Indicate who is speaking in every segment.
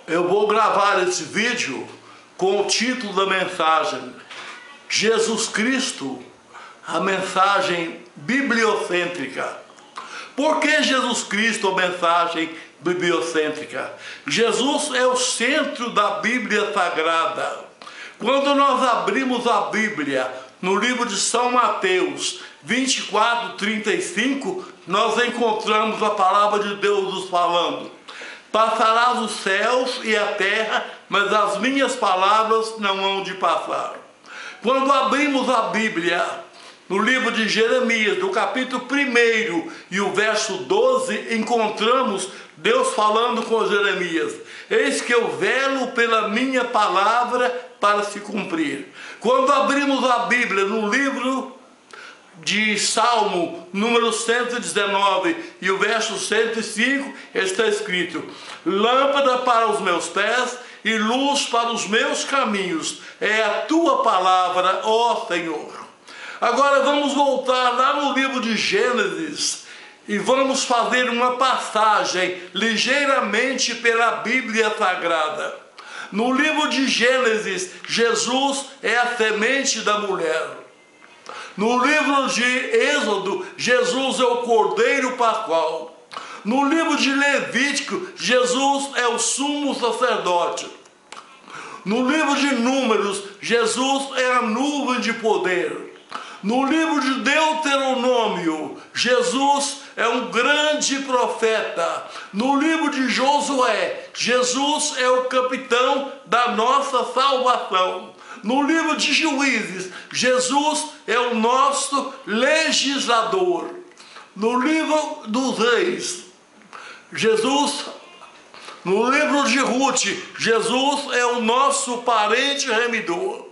Speaker 1: Eu vou gravar esse vídeo com o título da mensagem: Jesus Cristo, a mensagem bibliocêntrica. Por que Jesus Cristo, a mensagem bibliocêntrica? Jesus é o centro da Bíblia Sagrada. Quando nós abrimos a Bíblia no livro de São Mateus 24:35, nós encontramos a palavra de Deus nos falando: passarás os céus e a terra, mas as minhas palavras não hão de passar. Quando abrimos a Bíblia no livro de Jeremias, no capítulo 1 e o verso 12, encontramos Deus falando com Jeremias: eis que eu velo pela minha palavra para se cumprir. Quando abrimos a Bíblia no livro de Salmo número 119 e o verso 105, está escrito: lâmpada para os meus pés e luz para os meus caminhos é a tua palavra, ó Senhor. Agora vamos voltar lá no livro de Gênesis e vamos fazer uma passagem ligeiramente pela Bíblia Sagrada. No livro de Gênesis, Jesus é a semente da mulher. No livro de Êxodo, Jesus é o Cordeiro Pascual. No livro de Levítico, Jesus é o sumo sacerdote. No livro de Números, Jesus é a nuvem de poder. No livro de Deuteronômio, Jesus é um grande profeta. No livro de Josué, Jesus é o capitão da nossa salvação. No livro de Juízes, Jesus é o nosso legislador. No livro dos Reis, no livro de Ruth, Jesus é o nosso parente remidor.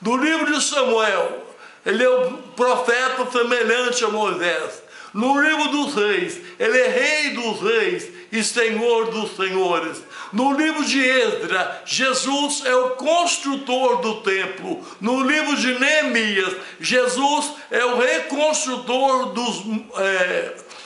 Speaker 1: No livro de Samuel, ele é o profeta semelhante a Moisés. No livro dos Reis, ele é Rei dos Reis e Senhor dos Senhores. No livro de Esdras, Jesus é o construtor do templo. No livro de Neemias, Jesus é o reconstrutor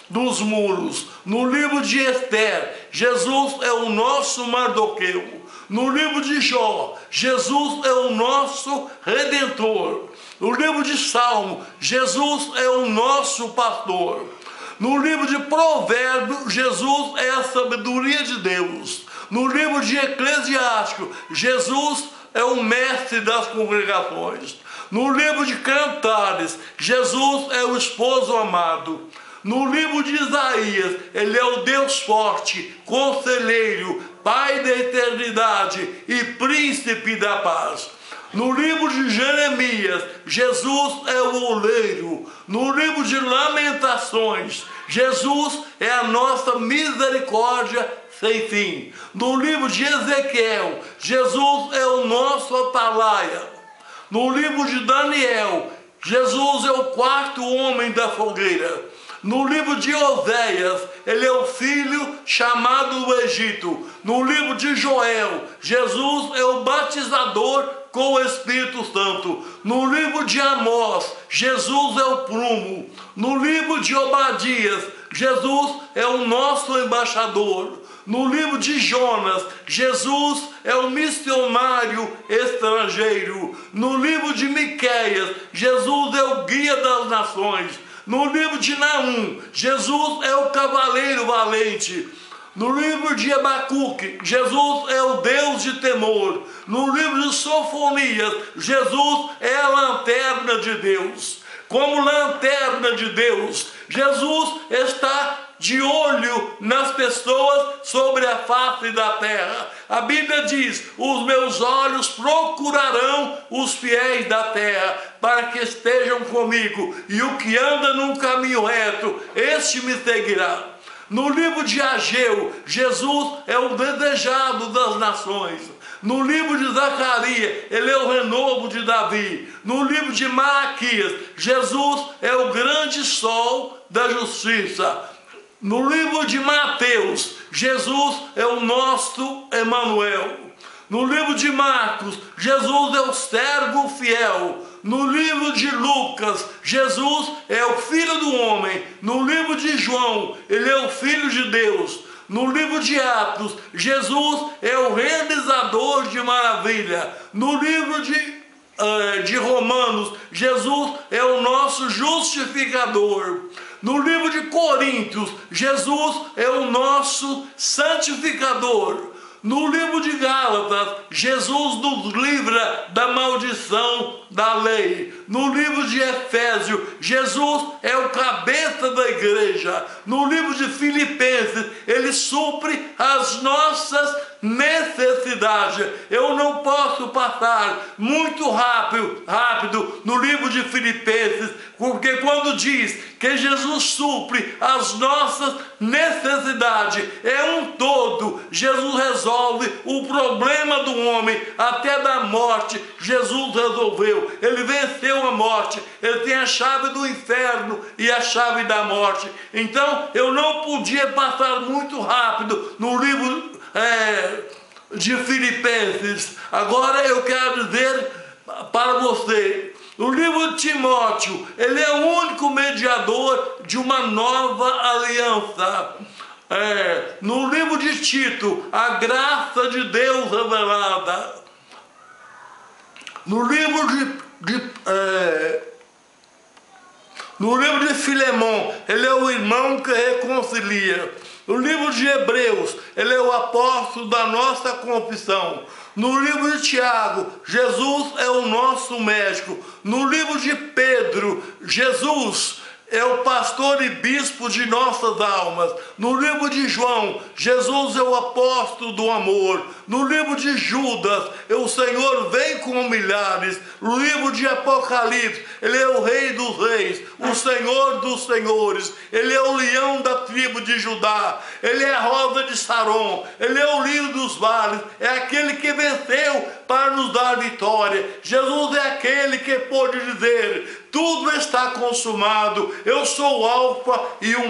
Speaker 1: dos muros. No livro de Esther, Jesus é o nosso Mardoqueu. No livro de Jó, Jesus é o nosso Redentor. No livro de Salmo, Jesus é o nosso pastor. No livro de Provérbios, Jesus é a sabedoria de Deus. No livro de Eclesiástico, Jesus é o mestre das congregações. No livro de Cantares, Jesus é o esposo amado. No livro de Isaías, ele é o Deus forte, conselheiro, Pai da eternidade e príncipe da paz. No livro de Jeremias, Jesus é o oleiro. No livro de Lamentações, Jesus é a nossa misericórdia sem fim. No livro de Ezequiel, Jesus é o nosso atalaia. No livro de Daniel, Jesus é o quarto homem da fogueira. No livro de Oséias, ele é o filho chamado do Egito. No livro de Joel, Jesus é o batizador com o Espírito Santo. No livro de Amós, Jesus é o prumo. No livro de Obadias, Jesus é o nosso embaixador. No livro de Jonas, Jesus é o missionário estrangeiro. No livro de Miqueias, Jesus é o guia das nações. No livro de Naum, Jesus é o cavaleiro valente. No livro de Abacuque, Jesus é o Deus de temor. No livro de Sofonias, Jesus é a lanterna de Deus. Como lanterna de Deus, Jesus está de olho nas pessoas sobre a face da terra. A Bíblia diz: os meus olhos procurarão os fiéis da terra, para que estejam comigo, e o que anda num caminho reto, este me seguirá. No livro de Ageu, Jesus é o desejado das nações. No livro de Zacarias, ele é o renovo de Davi. No livro de Malaquias, Jesus é o grande sol da justiça. No livro de Mateus, Jesus é o nosso Emanuel. No livro de Marcos, Jesus é o servo fiel. No livro de Lucas, Jesus é o Filho do Homem. No livro de João, ele é o Filho de Deus. No livro de Atos, Jesus é o realizador de maravilha. No livro de Romanos, Jesus é o nosso justificador. No livro de Coríntios, Jesus é o nosso santificador. No livro de Gálatas, Jesus nos livra da maldição da lei. No livro de Efésios, Jesus é o cabeça da igreja. No livro de Filipenses, ele supre as nossas necessidades. Eu não posso passar muito rápido no livro de Filipenses, porque quando diz que Jesus supre as nossas necessidades, é um todo. Jesus resolve o problema do homem, até da morte. Jesus resolveu. Ele venceu a morte. Ele tem a chave do inferno e a chave da morte. Então eu não podia passar muito rápido no livro de Filipenses. Agora eu quero dizer para você, o livro de Timóteo, ele é o único mediador de uma nova aliança. No livro de Tito, a graça de Deus revelada. No livro de Filemão, ele é o irmão que reconcilia. No livro de Hebreus, ele é o apóstolo da nossa confissão. No livro de Tiago, Jesus é o nosso médico. No livro de Pedro, Jesus é o pastor e bispo de nossas almas. No livro de João, Jesus é o apóstolo do amor. No livro de Judas, o Senhor vem com milhares. No livro de Apocalipse, ele é o Rei dos Reis, o Senhor dos Senhores. Ele é o leão da tribo de Judá. Ele é a rosa de Saron. Ele é o lírio dos vales. É aquele que venceu para nos dar vitória. Jesus é aquele que pôde dizer: tudo está consumado. Eu sou o alfa e o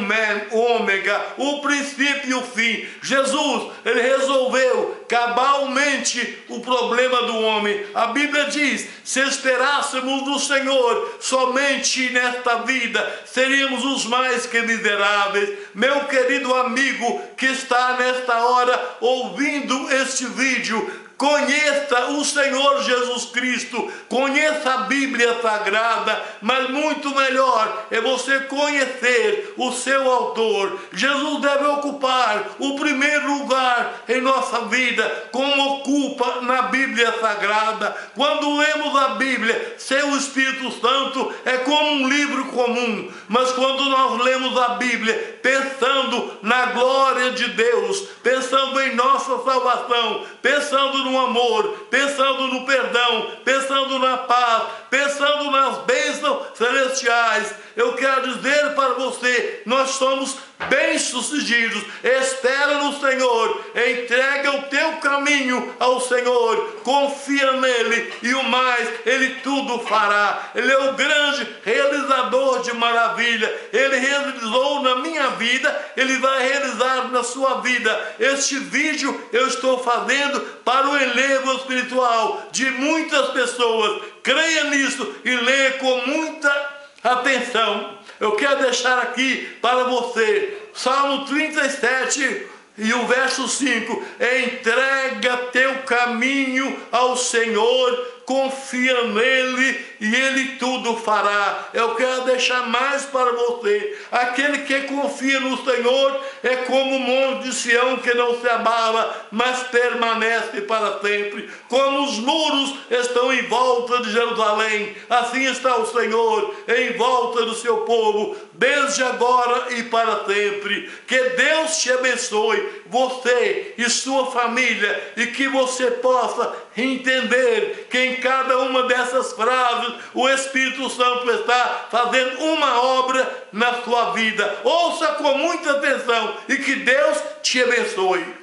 Speaker 1: ômega, o princípio e o fim. Jesus, ele resolveu cabalmente o problema do homem. A Bíblia diz: se esperássemos no Senhor somente nesta vida, seríamos os mais que miseráveis. Meu querido amigo que está nesta hora ouvindo este vídeo, conheça o Senhor Jesus Cristo, conheça a Bíblia Sagrada, mas muito melhor é você conhecer o seu autor. Jesus deve ocupar o primeiro lugar em nossa vida, como ocupa na Bíblia Sagrada. Quando lemos a Bíblia sem o Espírito Santo, é como um livro comum, mas quando nós lemos a Bíblia pensando na glória de Deus, pensando em nossa salvação, pensando no amor, pensando no perdão, pensando na paz, pensando nas bênçãos celestiais, eu quero dizer para você, nós somos bem-sucedidos. Espera no Senhor, entrega o teu caminho ao Senhor, confia nele e o mais ele tudo fará. Ele é o grande realizador de maravilha. Ele realizou na minha vida, ele vai realizar na sua vida. Este vídeo eu estou fazendo para o elevo espiritual de muitas pessoas. Creia nisso e leia com muita atenção. Eu quero deixar aqui para você Salmo 37 e o verso 5: entrega teu caminho ao Senhor, confia nele e ele tudo fará. Eu quero deixar mais para você: aquele que confia no Senhor é como o monte de Sião que não se abala, mas permanece para sempre. Como os muros estão em volta de Jerusalém, assim está o Senhor em volta do seu povo, desde agora e para sempre. Que Deus te abençoe, você e sua família, e que você possa entender que em cada uma dessas frases o Espírito Santo está fazendo uma obra na sua vida. Ouça com muita atenção e que Deus te abençoe.